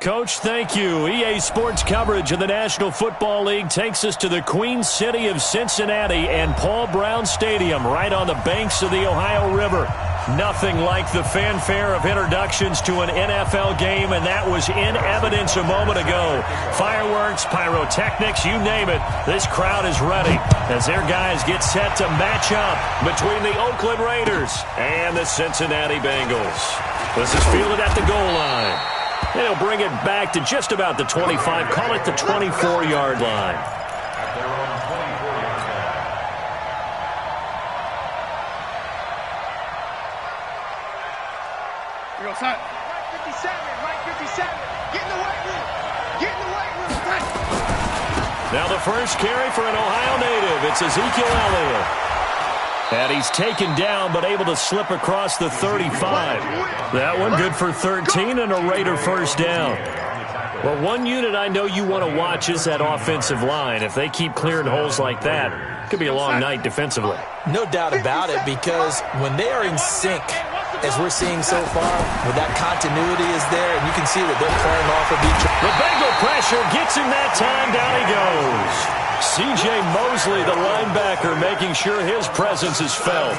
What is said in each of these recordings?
Coach, thank you. EA Sports coverage of the National Football League takes us to the Queen City of Cincinnati and Paul Brown Stadium right on the banks of the Ohio River. Nothing like the fanfare of introductions to an NFL game, and that was in evidence a moment ago. Fireworks, pyrotechnics, you name it. This crowd is ready as their guys get set to match up between the Oakland Raiders and the Cincinnati Bengals. This is fielded at the goal line. And he'll bring it back to just about the 25, call it the 24-yard line. Here goes Hunt. Right 57. Get in the weight room. Get in the weight room. Now the first carry for an Ohio native. It's Ezekiel Elliott. And he's taken down, but able to slip across the 35. That one good for 13 and a Raider first down. Well, one unit I know you want to watch is that offensive line. If they keep clearing holes like that, it could be a long night defensively. No doubt about it, because when they are in sync, as we're seeing so far, where that continuity is there, and you can see that they're playing off of each other. The Bengal pressure gets him that time. Down he goes. C.J. Mosley, the linebacker, making sure his presence is felt.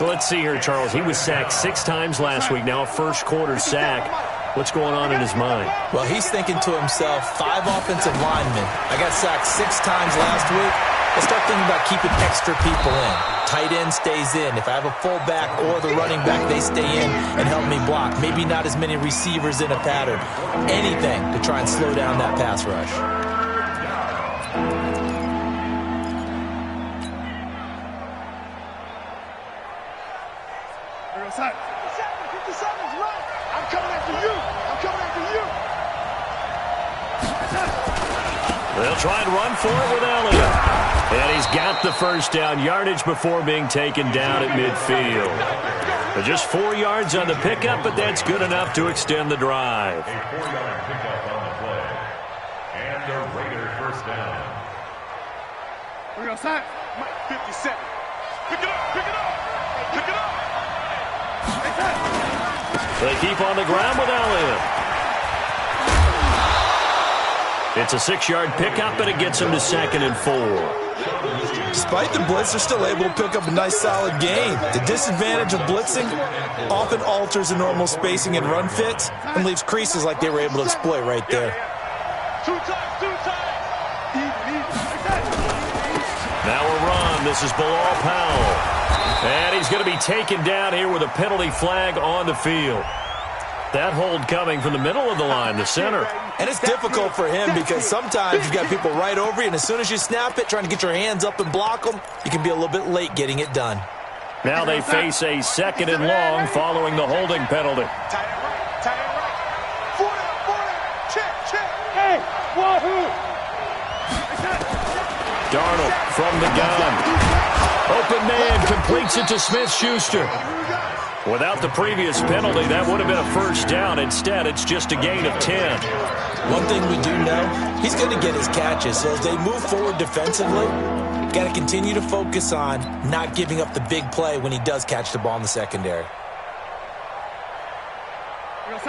Well, let's see here, Charles. He was sacked 6 times last week. Now a first-quarter sack. What's going on in his mind? Well, he's thinking to himself, 5 offensive linemen. I got sacked 6 times last week. Let's start thinking about keeping extra people in. Tight end stays in. If I have a fullback or the running back, they stay in and help me block. Maybe not as many receivers in a pattern. Anything to try and slow down that pass rush. Here goes Hunt. 57's right. I'm coming after you. I'm coming after you. They'll try and run for it with Elliott. And he's got the first down, yardage before being taken down at midfield. But just 4 yards on the pickup, but that's good enough to extend the drive. A 4-yard pickup on the play. And the Raider first down. Here goes Hunt. 57. Pick it up. Pick it up. Pick it up. They keep on the ground with Elliott. It's a 6-yard pickup, and it gets him to 2nd and 4. Despite the blitz, they're still able to pick up a nice solid gain. The disadvantage of blitzing often alters the normal spacing and run fits and leaves creases like they were able to exploit right there. 2 times. Now a run. This is Bilal Powell. And he's going to be taken down here with a penalty flag on the field. That hold coming from the middle of the line, the center. And it's difficult for him because sometimes you've got people right over you, and as soon as you snap it, trying to get your hands up and block them, you can be a little bit late getting it done. Now they face a 2nd and long following the holding penalty. Tight end right. Tight end right. 4 down. Check. Hey, wahoo. Darnold from the gun. Open man completes it to Smith-Schuster. Without the previous penalty, that would have been a first down. Instead, it's just a gain of 10. One thing we do know, he's going to get his catches. So as they move forward defensively, got to continue to focus on not giving up the big play when he does catch the ball in the secondary.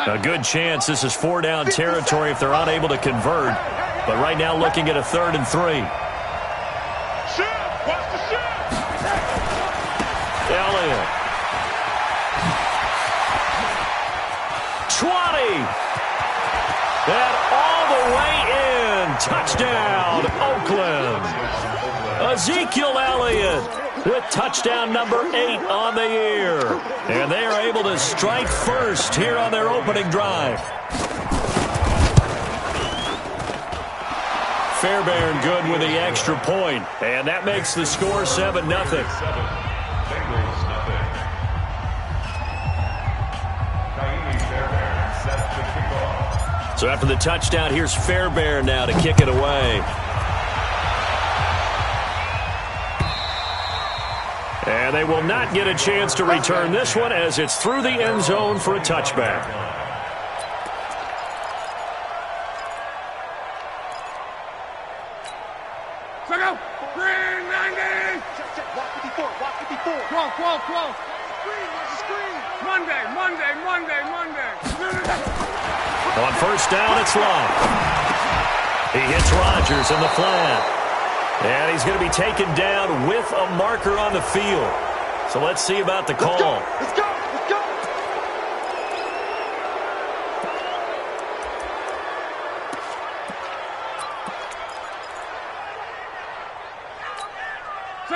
A good chance this is 4-down territory if they're unable to convert. But right now looking at a 3rd and 3. Watch the shot. Elliott. 20. And all the way in. Touchdown, Oakland. Ezekiel Elliott with touchdown number 8 on the year. And they are able to strike first here on their opening drive. Fairbairn good with the extra point. And that makes the score 7-0. So after the touchdown, here's Fairbairn now to kick it away. And they will not get a chance to return this one as it's through the end zone for a touchback. Green 90. Walk 54. Cross. Screen. Monday. On first down, it's Love. He hits Rodgers in the flat. And he's going to be taken down with a marker on the field. So let's see about the call. Let's go. Let's go.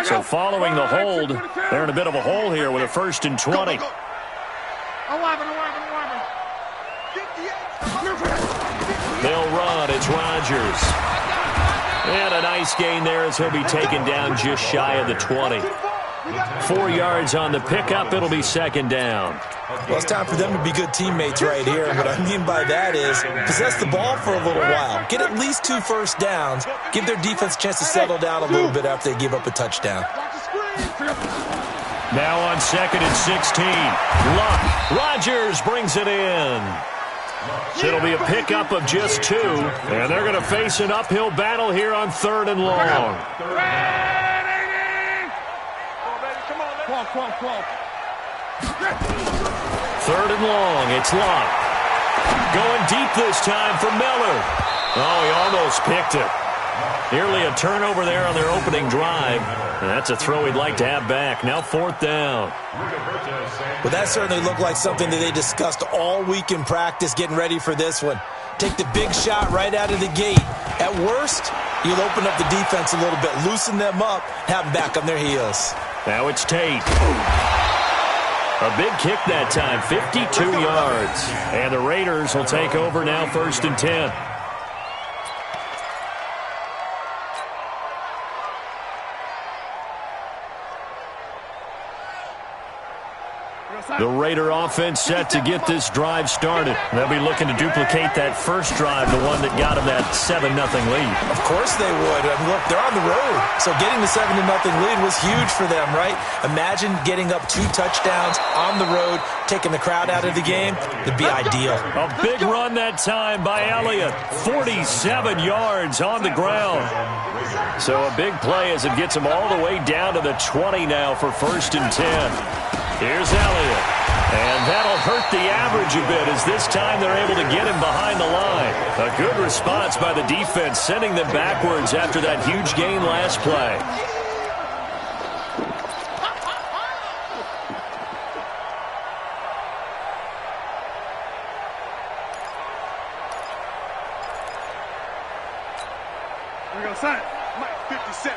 So following the hold, they're in a bit of a hole here with a 1st and 20. They'll run. It's Rodgers. And a nice gain there as he'll be taken down just shy of the 20. 4 yards on the pickup. It'll be 2nd down. Well, it's time for them to be good teammates right here. And what I mean by that is possess the ball for a little while. Get at least 2 first downs. Give their defense a chance to settle down a little bit after they give up a touchdown. Now on 2nd and 16. Luck. Rodgers brings it in. So it'll be a pickup of just 2. And they're going to face an uphill battle here on 3rd and long. Third and long. It's Luck. Going deep this time for Miller. Oh, he almost picked it. Nearly a turnover there on their opening drive. And that's a throw he'd like to have back. Now 4th down. Well, that certainly looked like something that they discussed all week in practice getting ready for this one. Take the big shot right out of the gate. At worst, you'll open up the defense a little bit, loosen them up, have them back on their heels. Now it's Tate. A big kick that time, 52 yards. And the Raiders will take over now 1st and 10. The Raider offense set to get this drive started. They'll be looking to duplicate that first drive, the one that got them that 7-0 lead. Of course they would. I mean, look, they're on the road. So getting the 7-0 lead was huge for them, right? Imagine getting up 2 touchdowns on the road, taking the crowd out of the game. It'd be ideal. A big run that time by Elliott. 47 yards on the ground. So a big play as it gets them all the way down to the 20 now for 1st and 10. Here's Elliott. And that'll hurt the average a bit as this time they're able to get him behind the line. A good response by the defense, sending them backwards after that huge gain last play. Here we go, son. Mike 57.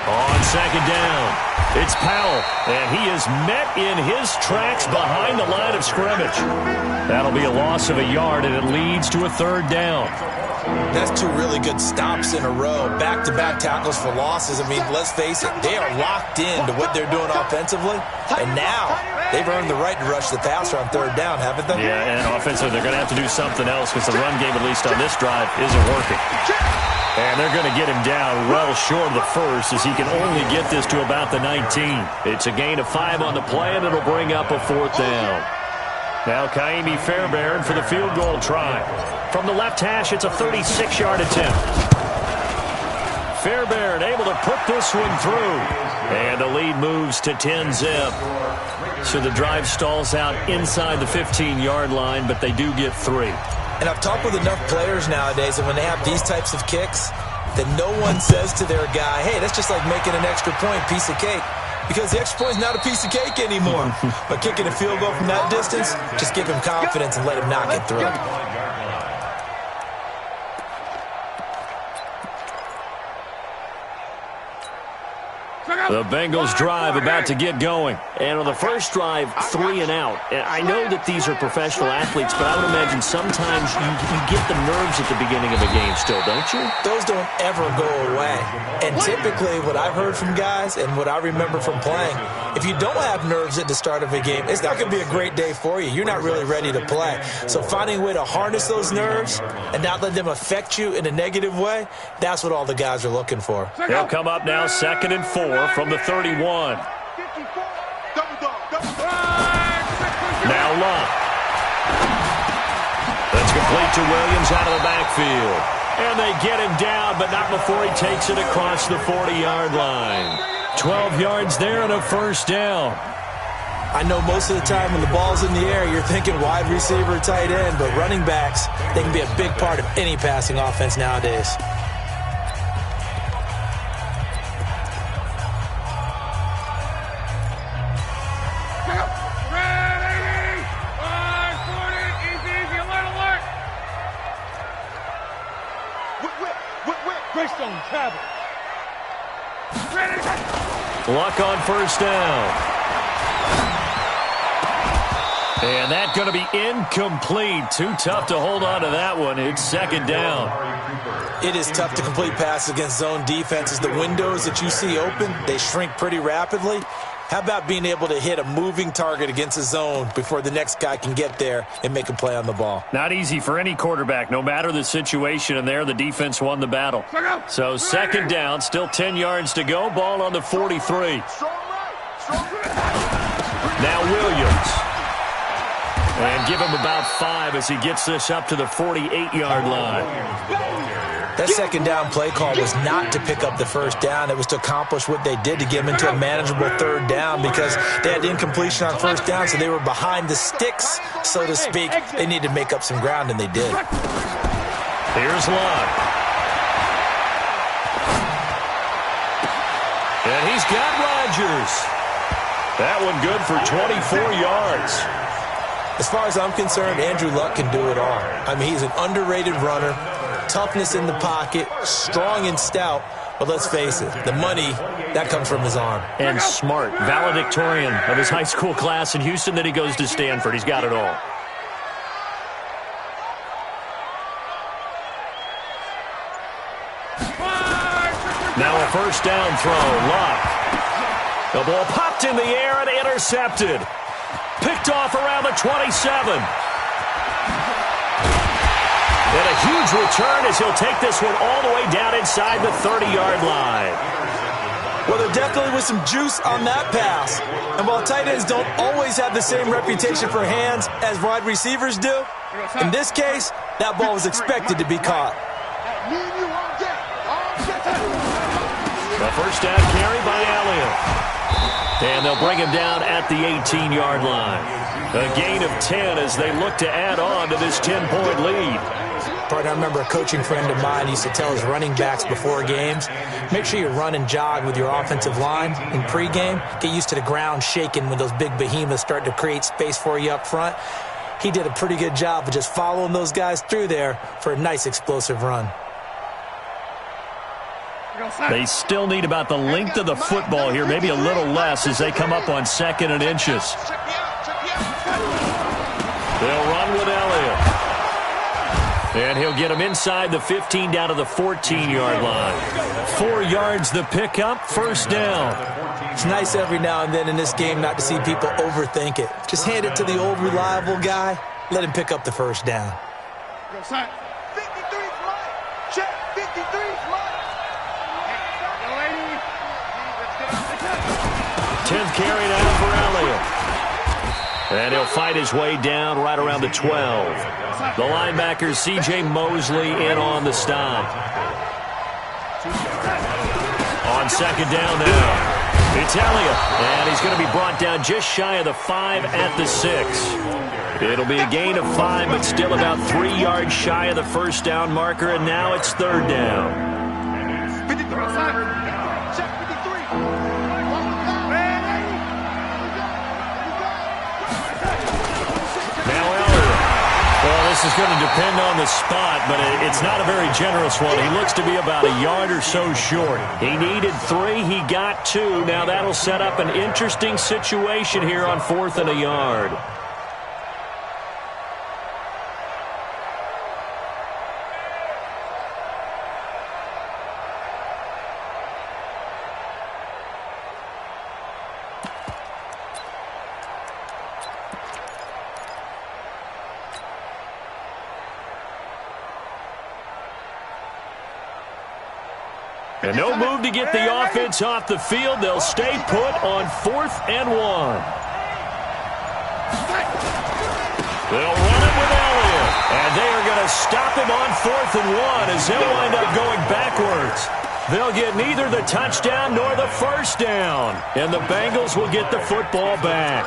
On 2nd down, it's Powell, and he is met in his tracks behind the line of scrimmage. That'll be a loss of a yard, and it leads to a 3rd down. That's 2 really good stops in a row. Back-to-back tackles for losses. I mean, let's face it, they are locked into what they're doing offensively, and now they've earned the right to rush the passer on 3rd down, haven't they? Yeah, and offensively, they're going to have to do something else because the run game, at least on this drive, isn't working. And they're going to get him down well short of the first as he can only get this to about the 19. It's a gain of 5 on the play, and it'll bring up a 4th down. Now Kaimi Fairbairn for the field goal try. From the left hash, it's a 36-yard attempt. Fairbairn able to put this one through. And the lead moves to 10-zip. So the drive stalls out inside the 15-yard line, but they do get 3. And I've talked with enough players nowadays, and when they have these types of kicks, that no one says to their guy, hey, that's just like making an extra point, piece of cake. Because the extra point is not a piece of cake anymore. But kicking a field goal from that distance, just give him confidence and let him knock it through. The Bengals drive about to get going. And on the first drive, 3 and out. And I know that these are professional athletes, but I would imagine sometimes you get the nerves at the beginning of a game still, don't you? Those don't ever go away. And typically what I've heard from guys and what I remember from playing, if you don't have nerves at the start of a game, it's not going to be a great day for you. You're not really ready to play. So finding a way to harness those nerves and not let them affect you in a negative way, that's what all the guys are looking for. They'll come up now 2nd and 4 from the 31. Now Luck. That's complete to Williams out of the backfield. And they get him down, but not before he takes it across the 40-yard line. 12 yards there and a first down. I know most of the time when the ball's in the air, you're thinking wide receiver, tight end, but running backs, they can be a big part of any passing offense nowadays. Luck on first down. And that's going to be incomplete. Too tough to hold on to that one. It's second down. It is tough to complete passes against zone defenses. The windows that you see open, they shrink pretty rapidly. How about being able to hit a moving target against a zone before the next guy can get there and make a play on the ball? Not easy for any quarterback, no matter the situation, and there the defense won the battle. So second down, still 10 yards to go. Ball on the 43. Now Williams. And give him about 5 as he gets this up to the 48-yard line. That second down play call was not to pick up the first down. It was to accomplish what they did to get them into a manageable third down because they had incompletion on first down, so they were behind the sticks, so to speak. They needed to make up some ground, and they did. Here's Luck. And he's got Rodgers. That one good for 24 yards. As far as I'm concerned, Andrew Luck can do it all. I mean, he's an underrated runner, toughness in the pocket, strong and stout, but let's face it, the money, that comes from his arm. And smart, valedictorian of his high school class in Houston, then he goes to Stanford. He's got it all. Now a first down throw, Luck. The ball popped in the air and intercepted. Picked off around the 27. And a huge return as he'll take this one all the way down inside the 30-yard line. Well, there definitely was some juice on that pass. And while tight ends don't always have the same reputation for hands as wide receivers do, in this case, that ball was expected to be caught. The first down carry by Elliott. And they'll bring him down at the 18-yard line. A gain of 10 as they look to add on to this 10-point lead. Partner, I remember a coaching friend of mine used to tell his running backs before games, make sure you run and jog with your offensive line in pregame. Get used to the ground shaking when those big behemoths start to create space for you up front. He did a pretty good job of just following those guys through there for a nice explosive run. They still need about the length of the football here, maybe a little less as they come up on 2nd and inches. They'll run with Elliott. And he'll get him inside the 15 down to the 14-yard line. 4 yards the pickup, first down. It's nice every now and then in this game not to see people overthink it. Just hand it to the old reliable guy, let him pick up the first down. 10th carry down for Elliott. And he'll fight his way down right around the 12. The linebacker, C.J. Mosley, in on the stop. On second down now, it's Elliott. And he's going to be brought down just shy of the 5 at the 6. It'll be a gain of 5, but still about 3 yards shy of the first down marker, and now it's third down. This is going to depend on the spot, but it's not a very generous one. He looks to be about a yard or so short. He needed 3. He got 2. Now that'll set up an interesting situation here on 4th and a yard. And no move to get the offense off the field. They'll stay put on 4th and 1. They'll run it with Elliott. And they are going to stop him on 4th and 1 as they'll wind up going backwards. They'll get neither the touchdown nor the first down. And the Bengals will get the football back.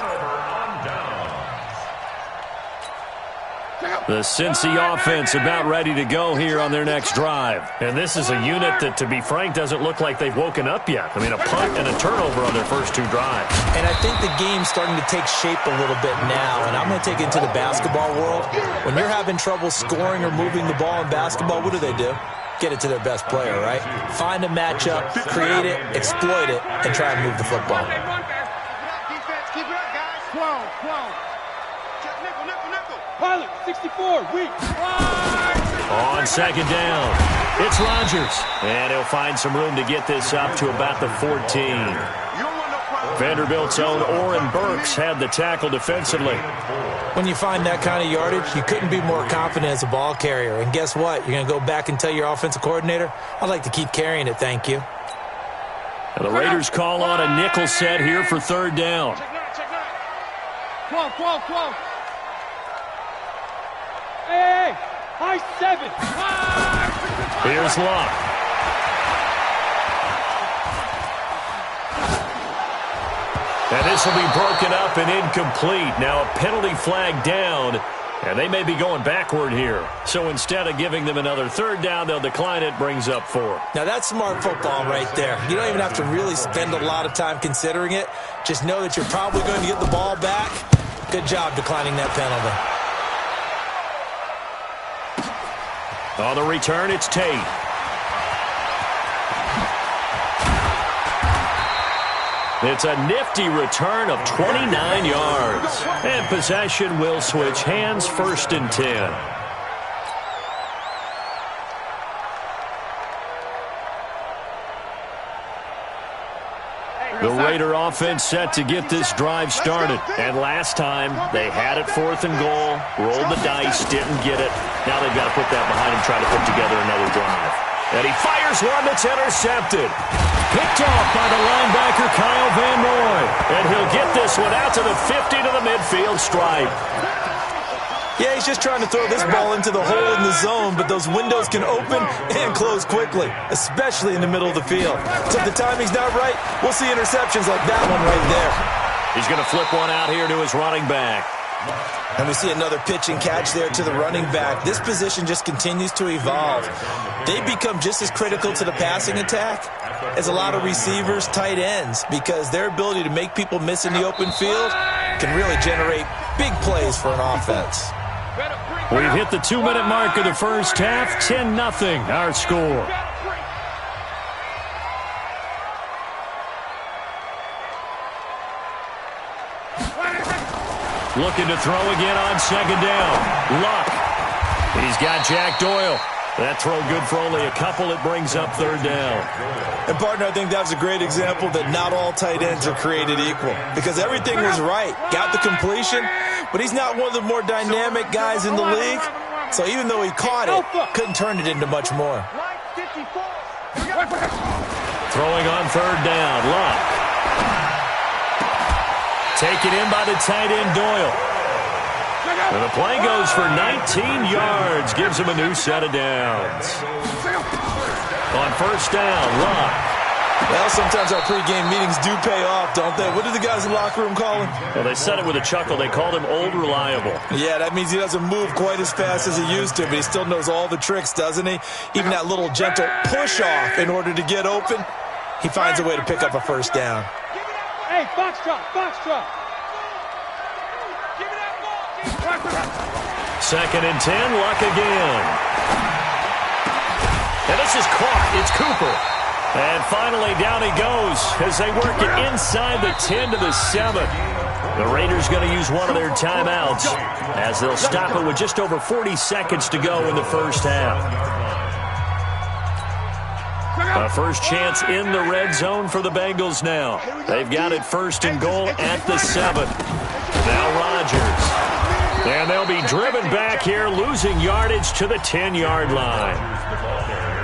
The Cincy offense about ready to go here on their next drive. And this is a unit that, to be frank, doesn't look like they've woken up yet. I mean, a punt and a turnover on their first two drives. And I think the game's starting to take shape a little bit now. And I'm going to take it into the basketball world. When you're having trouble scoring or moving the ball in basketball, what do? Get it to their best player, right? Find a matchup, create it, exploit it, and try and move the football. Defense, keep it up, guys. 12. Pilot, 64, weak. On second down, it's Rodgers. And he'll find some room to get this up to about the 14. Vanderbilt's own Oren Burks had the tackle defensively. When you find that kind of yardage, you couldn't be more confident as a ball carrier. And guess what? You're going to go back and tell your offensive coordinator, I'd like to keep carrying it, thank you. And the Raiders call on a nickel set here for third down. Check 12. Hey, high 7. Here's Luck. And this will be broken up and incomplete. Now a penalty flag down, and they may be going backward here. So instead of giving them another third down, they'll decline it, brings up 4. Now that's smart football right there. You don't even have to really spend a lot of time considering it. Just know that you're probably going to get the ball back. Good job declining that penalty. On the return, it's Tate. It's a nifty return of 29 yards. And possession will switch hands, 1st and 10. The Raider offense set to get this drive started. And last time, they had it 4th and goal, rolled the dice, didn't get it. Now they've got to put that behind him, try to put together another drive. And he fires one that's intercepted. Picked off by the linebacker, Kyle Van Noy. And he'll get this one out to the 50 to the midfield stripe. Yeah, he's just trying to throw this ball into the hole in the zone, but those windows can open and close quickly, especially in the middle of the field. So if the timing's not right, we'll see interceptions like that one right there. He's going to flip one out here to his running back. And we see another pitch and catch there to the running back. This position just continues to evolve. They become just as critical to the passing attack as a lot of receivers, tight ends, because their ability to make people miss in the open field can really generate big plays for an offense. We've hit the 2-minute mark of the first half. 10-0 our score. Looking to throw again on second down. Luck. He's got Jack Doyle. That throw good for only a couple. It brings up third down. And, partner, I think that was a great example that not all tight ends are created equal, because everything was right. Got the completion, but he's not one of the more dynamic guys in the league. So even though he caught it, couldn't turn it into much more. Throwing on third down. Luck. Taken in by the tight end, Doyle. And the play goes for 19 yards. Gives him a new set of downs. On first down, Luck. Well, sometimes our pregame meetings do pay off, don't they? What do the guys in the locker room call him? Well, they said it with a chuckle. They called him Old Reliable. Yeah, that means he doesn't move quite as fast as he used to, but he still knows all the tricks, doesn't he? Even that little gentle push-off in order to get open, he finds a way to pick up a first down. Hey, box drop. Second and 10, Luck again. And this is caught. It's Cooper. And finally down he goes as they work it inside the 10 to the 7. The Raiders going to use one of their timeouts as they'll stop it with just over 40 seconds to go in the first half. A first chance in the red zone for the Bengals now. They've got it 1st and goal at the 7. Now Rodgers. And they'll be driven back here, losing yardage to the 10-yard line.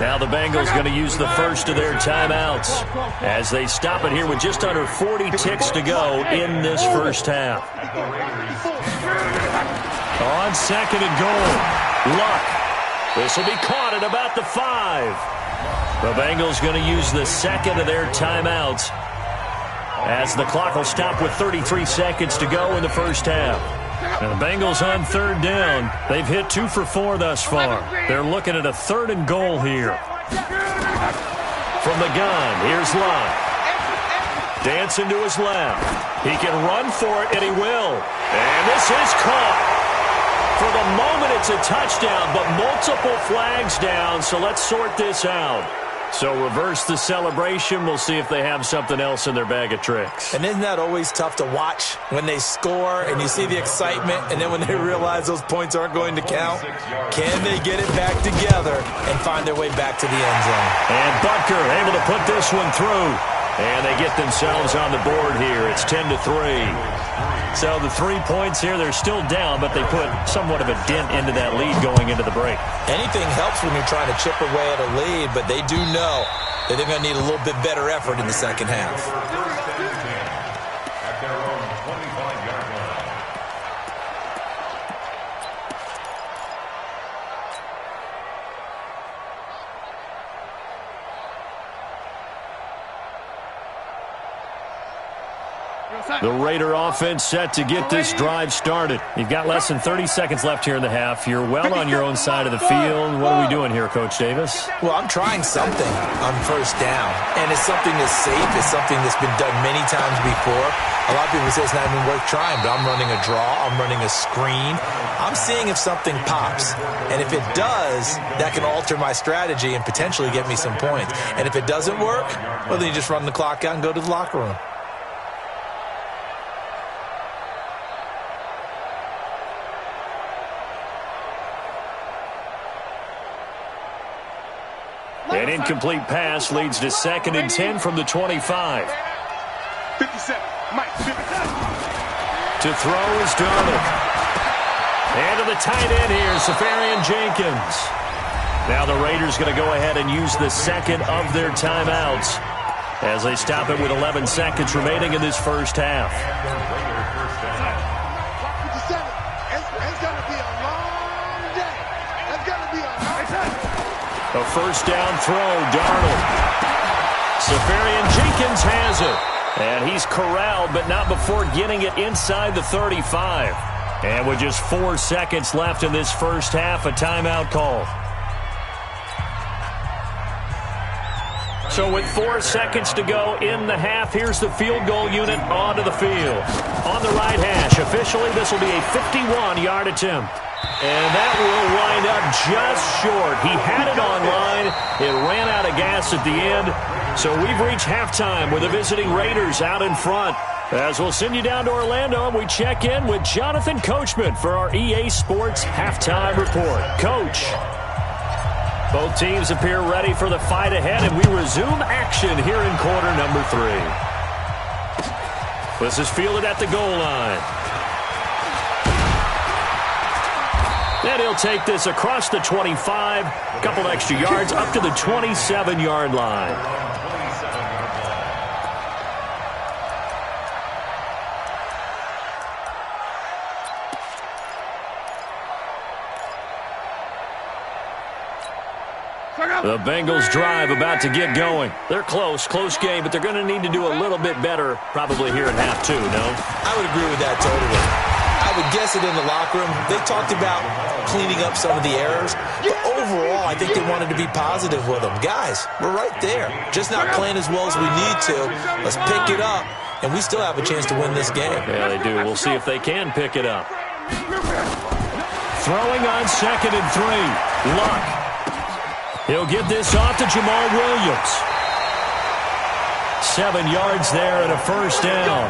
Now the Bengals going to use the first of their timeouts as they stop it here with just under 40 ticks to go in this first half. On second and goal, Luck. This will be caught at about the 5. The Bengals going to use the second of their timeouts as the clock will stop with 33 seconds to go in the first half. And the Bengals on third down. They've hit 2 for 4 thus far. They're looking at a 3rd and goal here. From the gun, here's Locke. Dancing to his left. He can run for it, and he will. And this is caught. For the moment, it's a touchdown, but multiple flags down, so let's sort this out. So reverse the celebration. We'll see if they have something else in their bag of tricks. And isn't that always tough to watch when they score and you see the excitement, and then when they realize those points aren't going to count? Can they get it back together and find their way back to the end zone? And Butker able to put this one through. And they get themselves on the board here. It's 10-3. So the 3 points here, they're still down, but they put somewhat of a dent into that lead going into the break. Anything helps when you're trying to chip away at a lead, but they do know that they're going to need a little bit better effort in the second half. At their own 25-yard line. The Raider offense set to get this drive started. You've got less than 30 seconds left here in the half. You're well on your own side of the field. What are we doing here, Coach Davis? Well, I'm trying something on first down, and it's something that's safe. It's something that's been done many times before. A lot of people say it's not even worth trying, but I'm running a draw. I'm running a screen. I'm seeing if something pops, and if it does, that can alter my strategy and potentially get me some points. And if it doesn't work, well, then you just run the clock out and go to the locker room. An incomplete pass leads to 2nd and 10 from the 25. 57. Mike, 57. To throw is Darnold. And to the tight end here, Safarian Jenkins. Now the Raiders going to go ahead and use the second of their timeouts as they stop it with 11 seconds remaining in this first half. 57. It's going to be a long day. It's going to be a long day. A first down throw, Darnold. Safarian Jenkins has it. And he's corralled, but not before getting it inside the 35. And with just 4 seconds left in this first half, a timeout call. So with 4 seconds to go in the half, here's the field goal unit onto the field. On the right hash, officially this will be a 51-yard attempt. And that will wind up just short. He had it on line. It ran out of gas at the end. So we've reached halftime with the visiting Raiders out in front. As we'll send you down to Orlando, and we check in with Jonathan Coachman for our EA Sports Halftime Report. Coach. Both teams appear ready for the fight ahead, and we resume action here in quarter number 3. This is fielded at the goal line. And he'll take this across the 25, a couple extra yards up to the 27-yard line. The Bengals drive about to get going. They're close game, but they're going to need to do a little bit better probably here in half 2, no? I would agree with that totally. I would guess it in the locker room. They talked about cleaning up some of the errors, but overall, I think they wanted to be positive with them. Guys, we're right there. Just not playing as well as we need to. Let's pick it up, and we still have a chance to win this game. Yeah, they do. We'll see if they can pick it up. Throwing on 2nd and 3. Luck. He'll get this off to Jamal Williams. 7 yards there and a first down.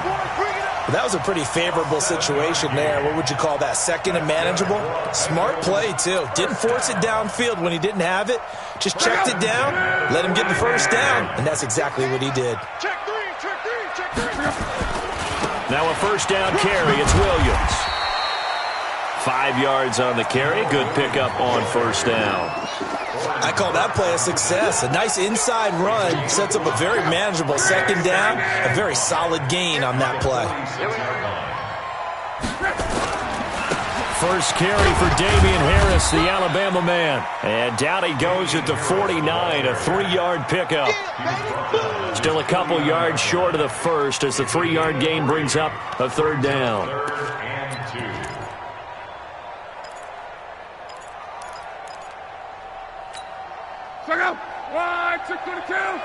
That was a pretty favorable situation there. What would you call that? 2nd and manageable? Smart play, too. Didn't force it downfield when he didn't have it. Just checked it down, let him get the first down, and that's exactly what he did. Check three. Now a first down carry. It's Williams. 5 yards on the carry. Good pickup on first down. I call that play a success. A nice inside run sets up a very manageable 2nd down. A very solid gain on that play. first carry for Damian Harris, the Alabama man. And down he goes at the 49, a 3-yard pickup. Still a couple yards short of the first as the 3-yard gain brings up a third down. 3rd and 2. Check out. 1, 6 to the kill.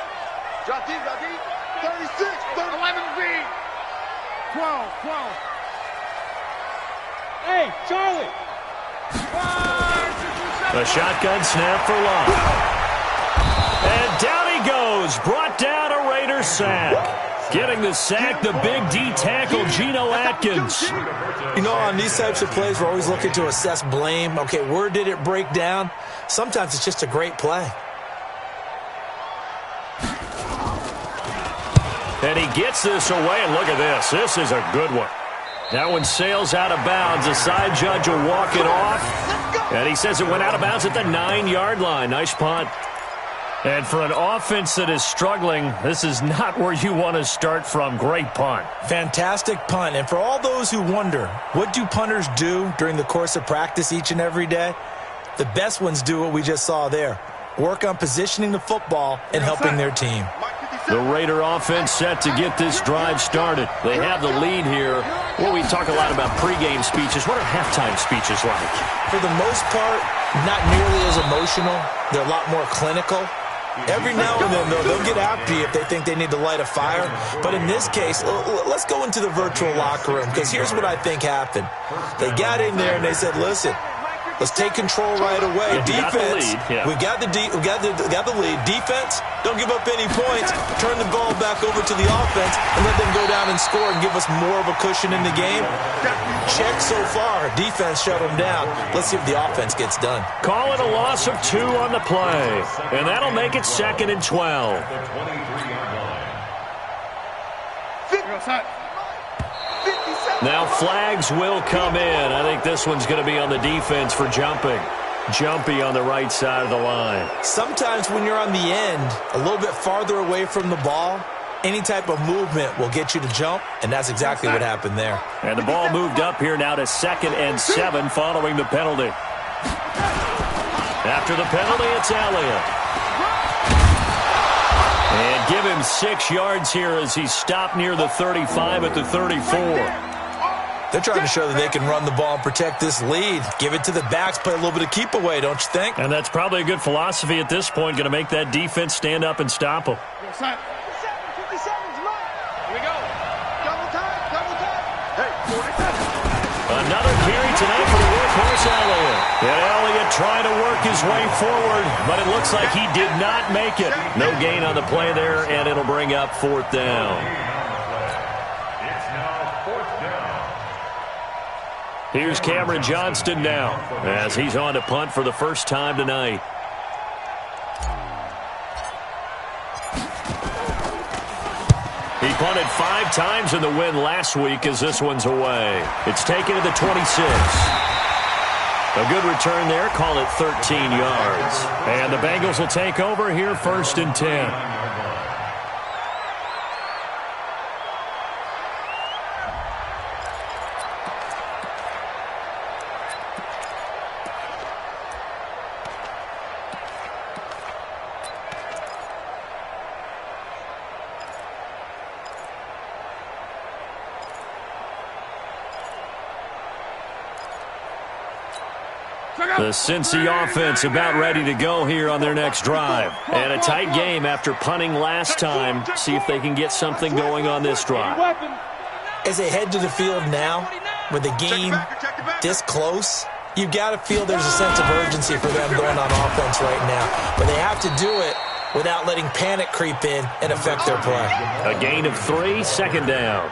Drop deep, 36, 11 feet. 12. Hey, Charlie. 5, 6, 7. A shotgun snap for Long. And down he goes. Brought down a Raider sack. Getting the sack, the big D tackle, Geno Atkins. You know, on these types of plays, we're always looking to assess blame. Okay, where did it break down? Sometimes it's just a great play. And he gets this away, and look at this. This is a good one. That one sails out of bounds. The side judge will walk it off. And he says it went out of bounds at the 9-yard line. Nice punt. And for an offense that is struggling, this is not where you want to start from. Great punt. Fantastic punt. And for all those who wonder, what do punters do during the course of practice each and every day? The best ones do what we just saw there. Work on positioning the football and helping their team. The Raider offense set to get this drive started. They have the lead here. Well, we talk a lot about pregame speeches. What are halftime speeches like? For the most part, not nearly as emotional. They're a lot more clinical. Every now and then, though, they'll get after you if they think they need to light a fire. But in this case, let's go into the virtual locker room, because here's what I think happened. They got in there and they said, listen, let's take control right away. Defense, we got the lead. Defense, don't give up any points. Turn the ball back over to the offense and let them go down and score and give us more of a cushion in the game. Check so far. Defense shut them down. Let's see if the offense gets done. Call it a loss of 2 on the play. And that'll make it 2nd and 12. The 23-yard line. Now flags will come in. I think this one's going to be on the defense for jumping. Jumpy on the right side of the line. Sometimes when you're on the end, a little bit farther away from the ball, any type of movement will get you to jump, and that's exactly what happened there. And the ball moved up here now to 2nd and 7 following the penalty. After the penalty, it's Elliott. And give him 6 yards here as he stopped near the 35 at the 34. They're trying to show that they can run the ball and protect this lead. Give it to the backs, play a little bit of keep away, don't you think? And that's probably a good philosophy at this point, going to make that defense stand up and stop them. 57's mine. Here we go. Double time. Hey, 47. Another carry tonight for the workhorse Elliott. And Elliott trying to work his way forward, but it looks like he did not make it. No gain on the play there, and it'll bring up 4th down. It's now 4th down. Here's Cameron Johnston now as he's on to punt for the first time tonight. He punted 5 times in the win last week as this one's away. It's taken to the 26. A good return there. Call it 13 yards. And the Bengals will take over here 1st and 10. The Cincy offense about ready to go here on their next drive. And a tight game after punting last time. See if they can get something going on this drive. As they head to the field now, with the game this close, you've got to feel there's a sense of urgency for them going on offense right now. But they have to do it without letting panic creep in and affect their play. A gain of 3, 2nd down.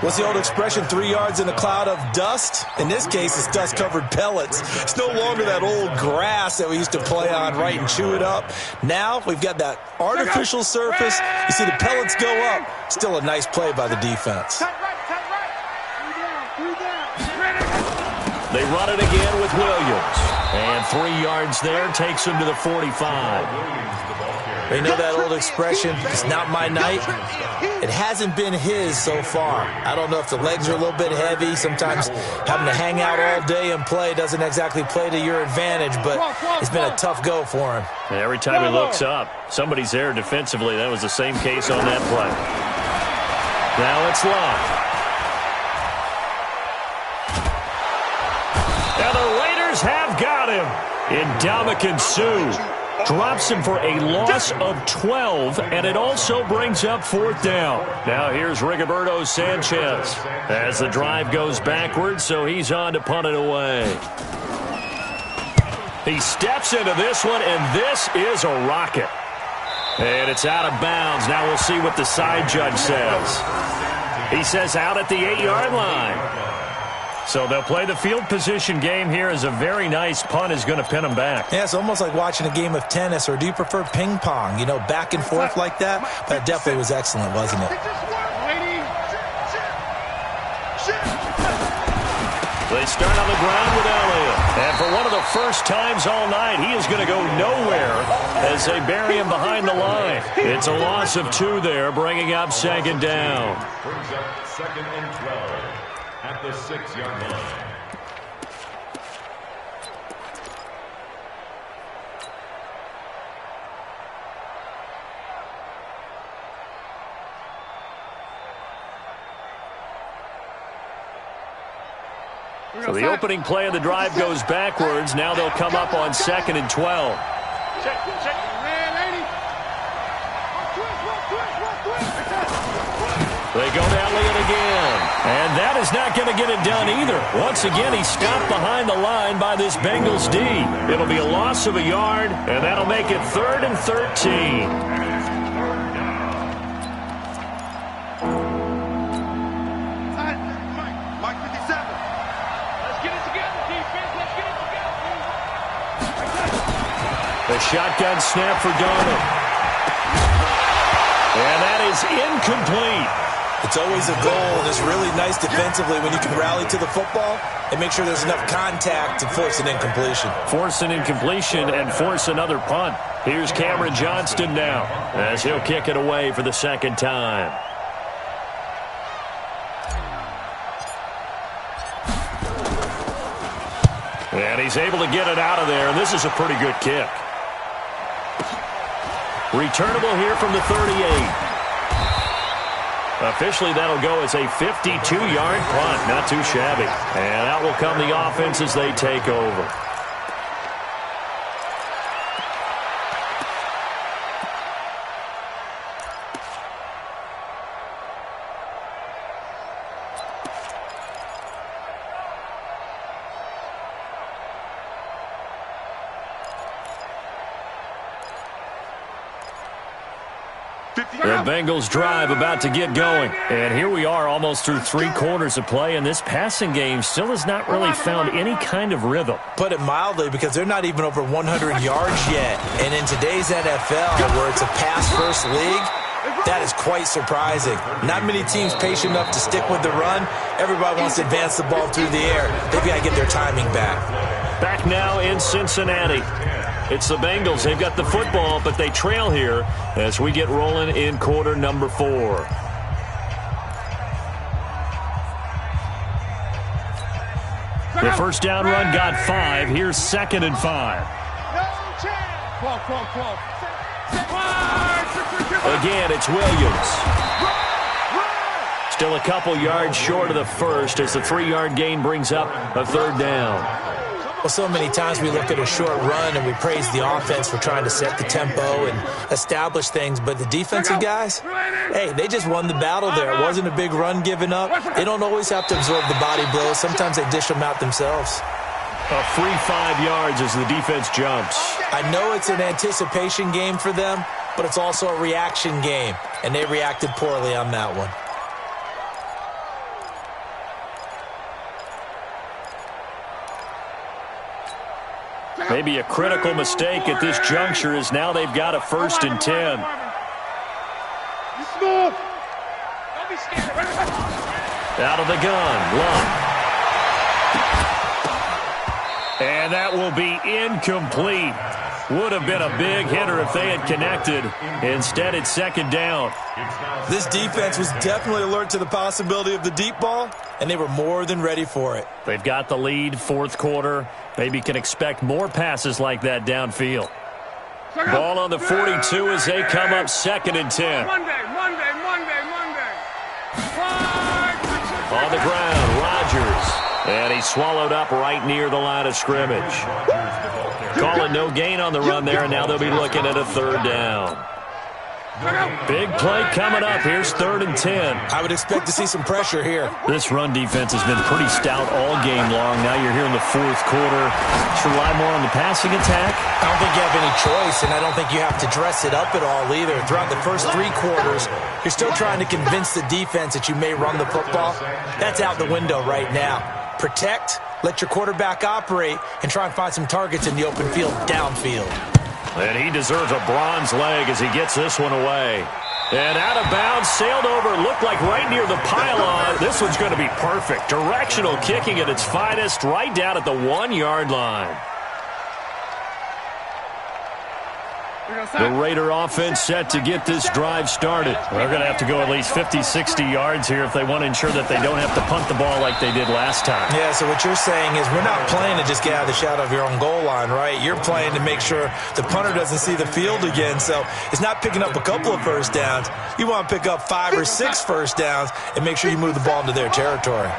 What's the old expression, 3 yards in a cloud of dust? In this case, it's dust-covered pellets. It's no longer that old grass that we used to play on, right, and chew it up. Now we've got that artificial surface. You see the pellets go up. Still a nice play by the defense. They run it again with Williams. And 3 yards there takes him to the 45. You know that old expression, it's not my night? It hasn't been his so far. I don't know if the legs are a little bit heavy. Sometimes having to hang out all day and play doesn't exactly play to your advantage, but it's been a tough go for him. Every time he looks up, somebody's there defensively. That was the same case on that play. Now it's Locke. Now the Raiders have got him. Ndamukong Suh drops him for a loss of 12, and it also brings up 4th down. Now here's Rigoberto Sanchez as the drive goes backwards, so he's on to punt it away. He steps into this one, and this is a rocket. And it's out of bounds. Now we'll see what the side judge says. He says out at the 8-yard line. So they'll play the field position game here as a very nice punt is going to pin them back. Yeah, it's almost like watching a game of tennis, or do you prefer ping pong? You know, back and forth like that? That definitely was excellent, wasn't it? They start on the ground with Elliott. And for one of the first times all night, he is going to go nowhere as they bury him behind the line. It's a loss of 2 there, bringing up 2nd down. Brings up 2nd and 12 at the 6-yard line. So the opening play of the drive goes backwards. Now they'll come up on 2nd and 12. They go to Elliott again. And that is not going to get it done either. Once again, he's stopped behind the line by this Bengals D. It'll be a loss of a yard, and that'll make it 3rd and 13. The shotgun snap for Darnold. And that is incomplete. It's always a goal, and it's really nice defensively when you can rally to the football and make sure there's enough contact to force an incompletion. Force an incompletion and force another punt. Here's Cameron Johnston now as he'll kick it away for the 2nd time. And he's able to get it out of there, and this is a pretty good kick. Returnable here from the 38. Officially, that'll go as a 52-yard punt. Not too shabby. And out will come the offense as they take over. The Bengals drive about to get going. And here we are almost through 3 quarters of play, and this passing game still has not really found any kind of rhythm. Put it mildly, because they're not even over 100 yards yet. And in today's NFL, where it's a pass-first league, that is quite surprising. Not many teams patient enough to stick with the run. Everybody wants to advance the ball through the air. They've got to get their timing back. Back now in Cincinnati. It's the Bengals. They've got the football, but they trail here as we get rolling in quarter number 4. The first down run got 5. Here's 2nd and 5. Again, it's Williams. Still a couple yards short of the first as the 3-yard gain brings up a 3rd down. Well, so many times we look at a short run and we praise the offense for trying to set the tempo and establish things, but the defensive guys, hey, they just won the battle there. It wasn't a big run given up. They don't always have to absorb the body blows. Sometimes they dish them out themselves. A free 5 yards as the defense jumps. I know it's an anticipation game for them, but it's also a reaction game, and they reacted poorly on that one. Maybe a critical mistake at this juncture is now they've got a 1st and 10. Out of the gun, Love. And that will be incomplete. Would have been a big hitter if they had connected. Instead, it's second down. This defense was definitely alert to the possibility of the deep ball, and they were more than ready for it. They've got the lead, fourth quarter. Maybe can expect more passes like that downfield. Ball on the 42 as they come up second and 10. Monday. On the ground, Rodgers. And he's swallowed up right near the line of scrimmage. Call it no gain on the run there, and now they'll be looking at a third down. Big play coming up. Here's third and 10. I would expect to see some pressure here. This run defense has been pretty stout all game long. Now you're here in the fourth quarter. Should rely more on the passing attack? I don't think you have any choice, and I don't think you have to dress it up at all either. Throughout the first 3 quarters, you're still trying to convince the defense that you may run the football. That's out the window right now. Protect, let your quarterback operate, and try and find some targets in the open field downfield. And he deserves a bronze leg as he gets this one away. And out of bounds, sailed over, looked like right near the pylon. This one's going to be perfect. Directional kicking at its finest, right down at the 1-yard line. The Raider offense set to get this drive started. They're going to have to go at least 50, 60 yards here if they want to ensure that they don't have to punt the ball like they did last time. Yeah, so what you're saying is we're not playing to just get out of the shadow of your own goal line, right? You're playing to make sure the punter doesn't see the field again. So it's not picking up a couple of first downs. You want to pick up 5 or 6 first downs and make sure you move the ball into their territory.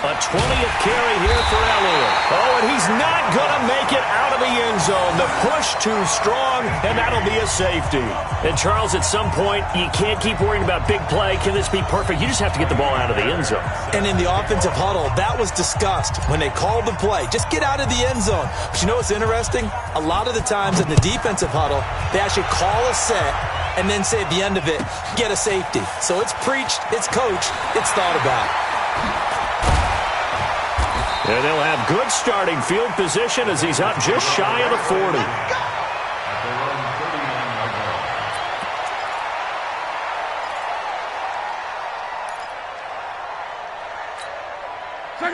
A 20th carry here for Elliott. Oh, and he's not going to make it out of the end zone. The push too strong, and that'll be a safety. And, Charles, at some point, you can't keep worrying about big play. Can this be perfect? You just have to get the ball out of the end zone. And in the offensive huddle, that was discussed when they called the play. Just get out of the end zone. But you know what's interesting? A lot of the times in the defensive huddle, they actually call a set and then say at the end of it, get a safety. So it's preached, it's coached, it's thought about. And they'll have good starting field position as he's up just shy of the 40.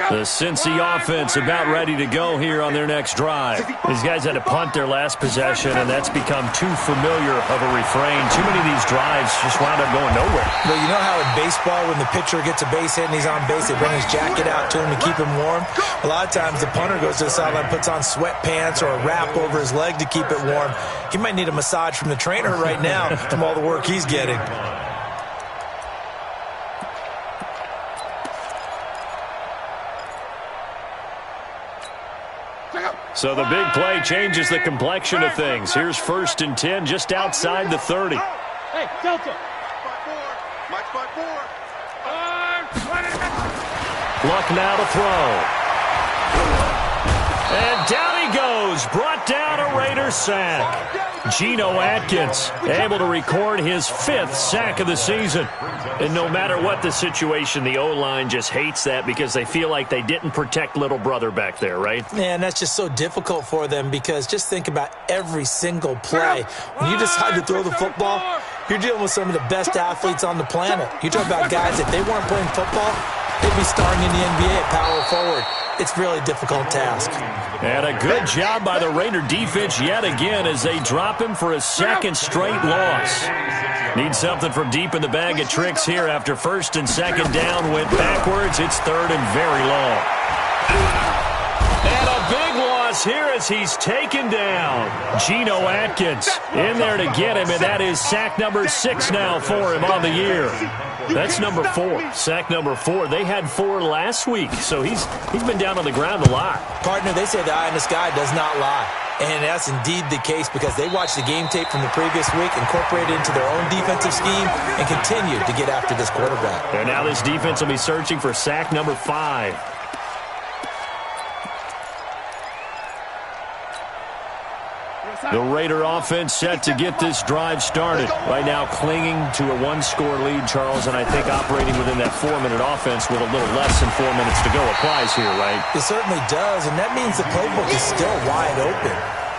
The Cincy offense about ready to go here on their next drive. These guys had to punt their last possession, and that's become too familiar of a refrain. Too many of these drives just wound up going nowhere. Well, you know how in baseball when the pitcher gets a base hit and he's on base, they bring his jacket out to him to keep him warm? A lot of times the punter goes to the sideline, puts on sweatpants or a wrap over his leg to keep it warm. He might need a massage from the trainer right now from all the work he's getting. So the big play changes the complexion of things. Here's first and 10 just outside the 30. Hey, Delta. Mike 5-4. Luck now to throw. And down he goes. Brought down a Raider sack. Geno Atkins able to record his 5th sack of the season. And no matter what the situation, the O-line just hates that because they feel like they didn't protect little brother back there, right? Man, that's just so difficult for them because just think about every single play. When you decide to throw the football, you're dealing with some of the best athletes on the planet. You talk about guys, if they weren't playing football, they'd be starring in the NBA at power forward. It's a really difficult task. And a good job by the Raider defense yet again as they drop him for a 2nd straight loss. Need something from deep in the bag of tricks here after 1st and 2nd down went backwards. It's 3rd and very long. And a big loss here as he's taken down. Geno Atkins in there to get him, and that is sack number 6 now for him on the year. That's number 4. Sack number 4. They had 4 last week, so he's been down on the ground a lot. Partner, they say the eye in the sky does not lie. And that's indeed the case because they watched the game tape from the previous week, incorporated it into their own defensive scheme, and continue to get after this quarterback. And now this defense will be searching for sack number 5. The Raider offense set to get this drive started. Right now clinging to a 1-score lead, Charles, and I think operating within that 4-minute offense with a little less than 4 minutes to go applies here, right? It certainly does, and that means the playbook is still wide open.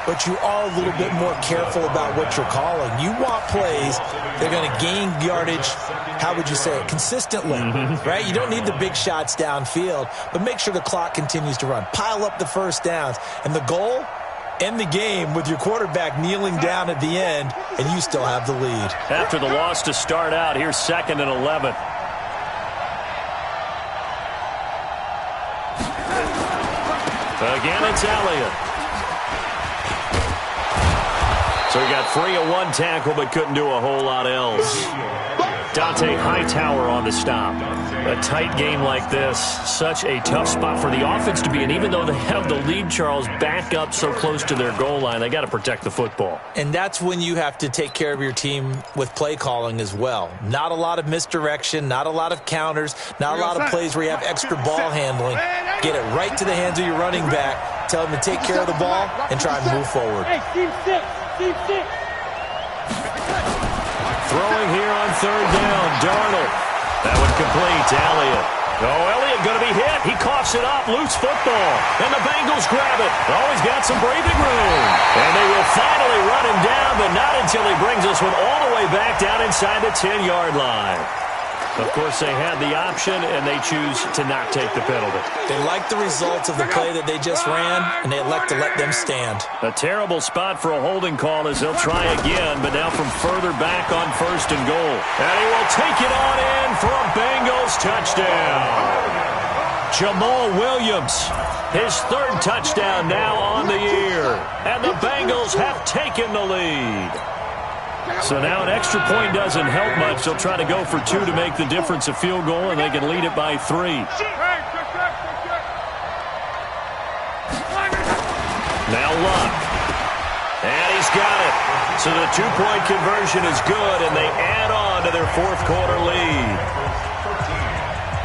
but you are a little bit more careful about what you're calling. You want plays that are going to gain yardage, how would you say it, consistently, right? You don't need the big shots downfield, but make sure the clock continues to run. Pile up the first downs. And the goal, end the game with your quarterback kneeling down at the end, and you still have the lead. After the loss to start out, here's 2nd and 11. Again, it's Elliott. So he got free of one tackle, but couldn't do a whole lot else. Dante Hightower on the stop. A tight game like this, such a tough spot for the offense to be in. Even though they have the lead, Charles, back up so close to their goal line, they got to protect the football. And that's when you have to take care of your team with play calling as well. Not a lot of misdirection, not a lot of counters, not a lot of plays where you have extra ball handling. Get it right to the hands of your running back. Tell them to take care of the ball and try and move forward. Hey, team six. Team six. Throwing here on 3rd down, Darnold. That one complete to Elliott. Oh, Elliott going to be hit. He coughs it up. Loose football. And the Bengals grab it. Oh, he's got some breathing room. And they will finally run him down, but not until he brings this one all the way back down inside the 10-yard line. Of course, they had the option, and they choose to not take the penalty. They like the results of the play that they just ran, and they elect to let them stand. A terrible spot for a holding call as they'll try again, but now from further back on 1st and goal. And he will take it on in for a Bengals touchdown. Jamal Williams, his 3rd touchdown now on the year. And the Bengals have taken the lead. So now an extra point doesn't help much. They'll try to go for 2 to make the difference a field goal, and they can lead it by 3. Now Luck. And he's got it. So the 2-point conversion is good, and they add on to their 4th quarter lead.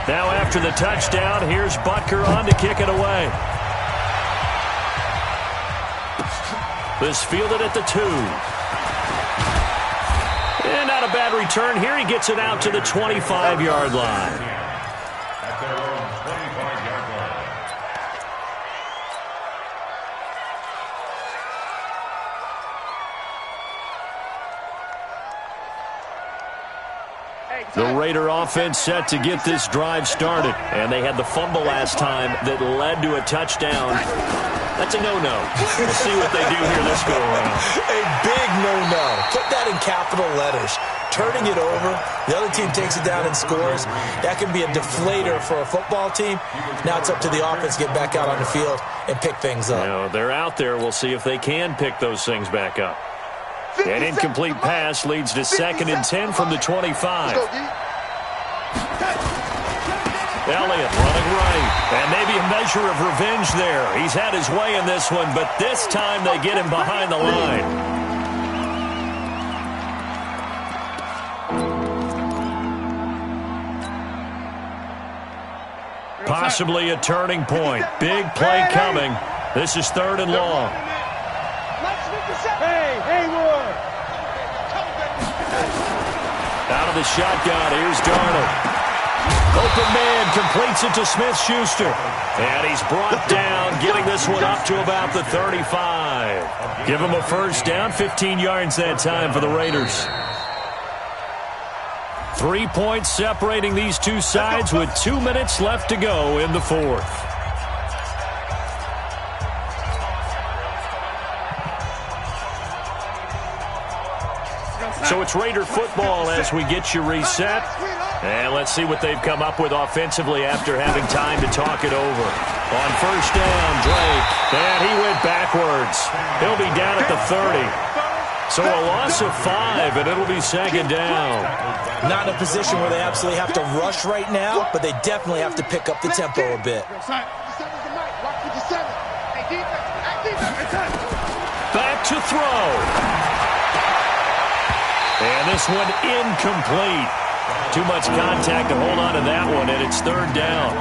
Now after the touchdown, here's Butker on to kick it away. This fielded at the 2. And not a bad return here. He gets it out to the 25-yard line. At their own 25-yard line. The Raider offense set to get this drive started. And they had the fumble last time that led to a touchdown. That's a no-no. We'll see what they do here this go-around. A big no-no. Put that in capital letters. Turning it over, the other team takes it down and scores. That can be a deflator for a football team. Now it's up to the offense to get back out on the field and pick things up. You know, they're out there. We'll see if they can pick those things back up. An incomplete pass leads to 2nd and 10 from the 25. Elliott running right. And maybe a measure of revenge there. He's had his way in this one, but this time they get him behind the line. Possibly a turning point. Big play coming. This is 3rd and long. Hey, Hayward. Out of the shotgun, here's Darnold. Open man completes it to Smith-Schuster. And he's brought down, getting this one up to about the 35. Give him a 1st down, 15 yards that time for the Raiders. 3 points separating these two sides with 2 minutes left to go in the 4th. So it's Raider football as we get you reset. And let's see what they've come up with offensively after having time to talk it over. On 1st down, Drake. And he went backwards. He'll be down at the 30. So a loss of 5, and it'll be 2nd down. Not in a position where they absolutely have to rush right now, but they definitely have to pick up the tempo a bit. Back to throw. And this one incomplete. Too much contact to hold on to that one, and it's 3rd down.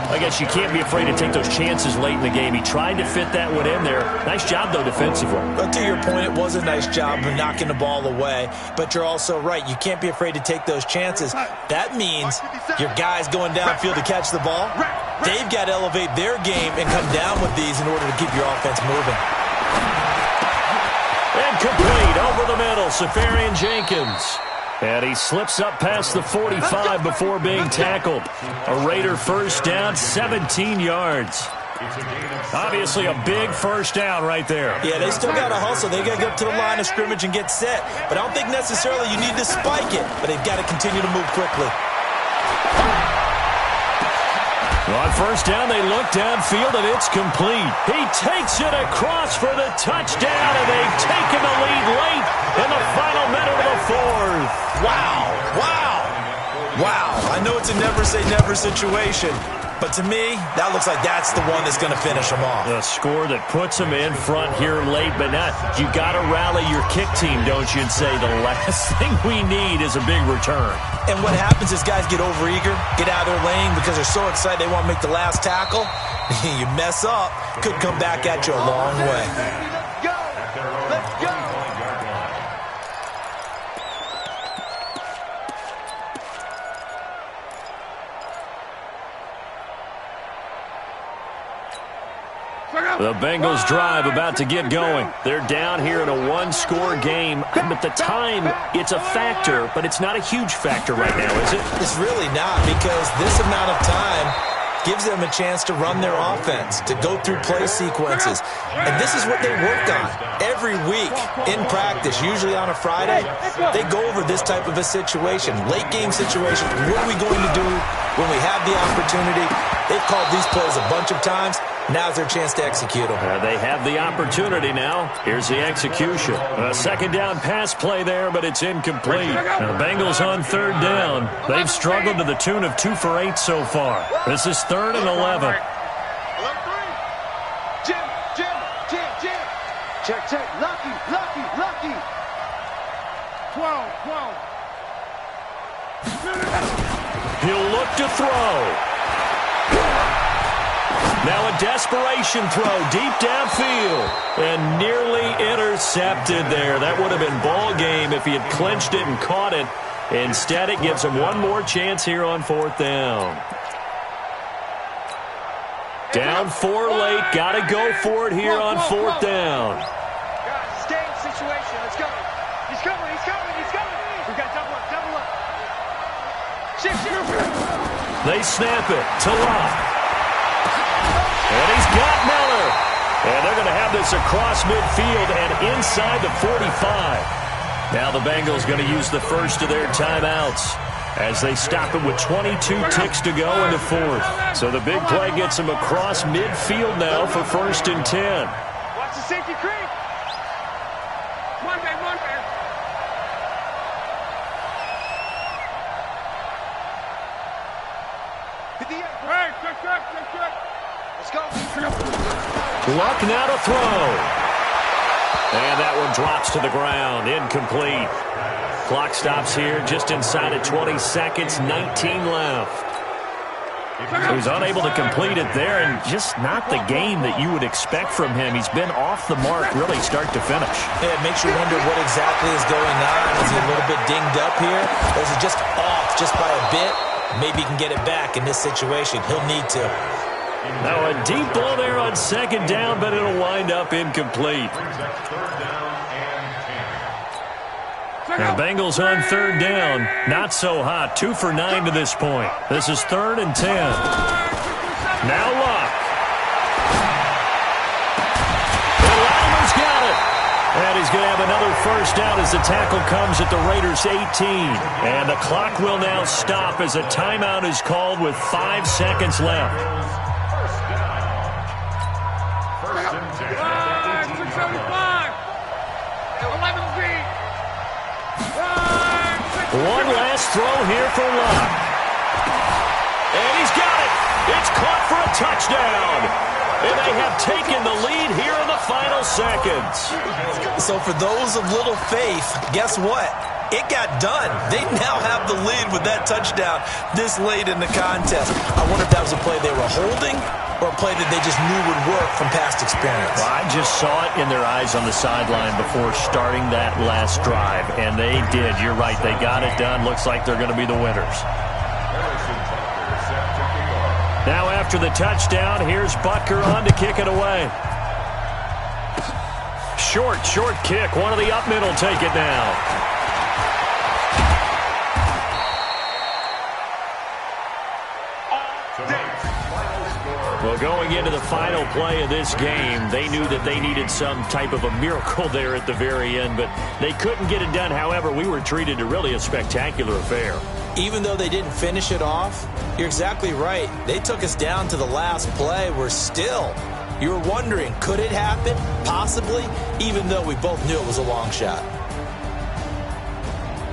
I guess you can't be afraid to take those chances late in the game. He tried to fit that one in there. Nice job, though, defensively. But to your point, it was a nice job of knocking the ball away. But you're also right. You can't be afraid to take those chances. That means your guys going downfield to catch the ball, they've got to elevate their game and come down with these in order to keep your offense moving. the middle, Safarian Jenkins. And he slips up past the 45 before being tackled. A Raider first down, 17 yards. Obviously a big first down right there. Yeah, they still got to hustle. They got to get to the line of scrimmage and get set. But I don't think necessarily you need to spike it. But they've got to continue to move quickly. On first down, they look downfield, and it's complete. He takes it across for the touchdown, and they've taken the lead late in the final minute of the fourth. Wow. I know it's a never-say-never situation, but to me, that looks like that's the one that's going to finish them off. The score that puts them in front here late, but not. You got to rally your kick team, don't you, and say the last thing we need is a big return. And what happens is guys get overeager, get out of their lane because they're so excited they want to make the last tackle. You mess up, could come back at you a long way. Let's go. The Bengals drive about to get going. They're down here in a one-score game. But the time, it's a factor, but it's not a huge factor right now, is it? It's really not, because this amount of time gives them a chance to run their offense, to go through play sequences. And this is what they work on every week in practice, usually on a Friday. They go over this type of a situation, late game situation. What are we going to do when we have the opportunity? They've called these plays a bunch of times. Now's their chance to execute them. They have the opportunity now. Here's the execution. A second down pass play there, but it's incomplete. Now the Bengals on third down. They've struggled to the tune of 2 for 8 so far. This is 3rd and 11. Jim. Check. Lucky. 12. He'll look to throw. Now a desperation throw deep downfield and nearly intercepted there. That would have been ball game if he had clinched it and caught it. Instead, it gives him one more chance here on 4th down. Down 4 late. Got to go for it here on 4th down. Guys, stay in situation. Let's go. He's coming. We got double up. Shift. They snap it to Locke. And he's got Miller. And they're going to have this across midfield and inside the 45. Now the Bengals going to use the first of their timeouts as they stop it with 22 ticks to go in the 4th. So the big play gets them across midfield now for 1st and 10. Watch the safety creep. One man. Check. Let's go. Luck now to throw. And that one drops to the ground. Incomplete. Clock stops here just inside of 20 seconds. 19 left. So he's unable to complete it there, and just not the game that you would expect from him. He's been off the mark really start to finish. Yeah, it makes you wonder what exactly is going on. Is he a little bit dinged up here? Or is he just off just by a bit? Maybe he can get it back in this situation. He'll need to. Now a deep ball there on 2nd down, but it'll wind up incomplete. The Bengals on 3rd down. Not so hot. 2 for 9 to this point. This is 3rd and 10. Now Luck. And Latimer's got it. And he's going to have another first down as the tackle comes at the Raiders' 18. And the clock will now stop as a timeout is called with 5 seconds left. 675. 11 feet. One last throw here for Luck. And he's got it. It's caught for a touchdown. And they have taken the lead here in the final seconds. So for those of little faith, guess what? It got done. They now have the lead with that touchdown this late in the contest. I wonder if that was a play they were holding or a play that they just knew would work from past experience. Well, I just saw it in their eyes on the sideline before starting that last drive, and they did. You're right. They got it done. Looks like they're going to be the winners. Now after the touchdown, here's Butker on to kick it away. short kick. One of the up middle take it now. Well, going into the final play of this game, they knew that they needed some type of a miracle there at the very end, but they couldn't get it done. However, we were treated to really a spectacular affair. Even though they didn't finish it off, you're exactly right. They took us down to the last play. You were wondering, could it happen? Possibly, even though we both knew it was a long shot.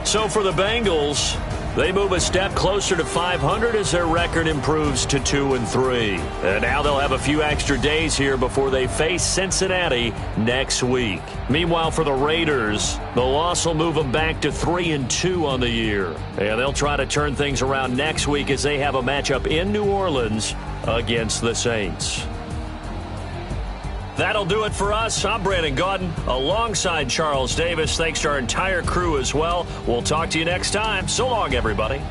So for the Bengals, they move a step closer to 500 as their record improves to 2-3. And now they'll have a few extra days here before they face Cincinnati next week. Meanwhile, for the Raiders, the loss will move them back to 3-2 on the year. And they'll try to turn things around next week as they have a matchup in New Orleans against the Saints. That'll do it for us. I'm Brandon Gaudin alongside Charles Davis. Thanks to our entire crew as well. We'll talk to you next time. So long, everybody.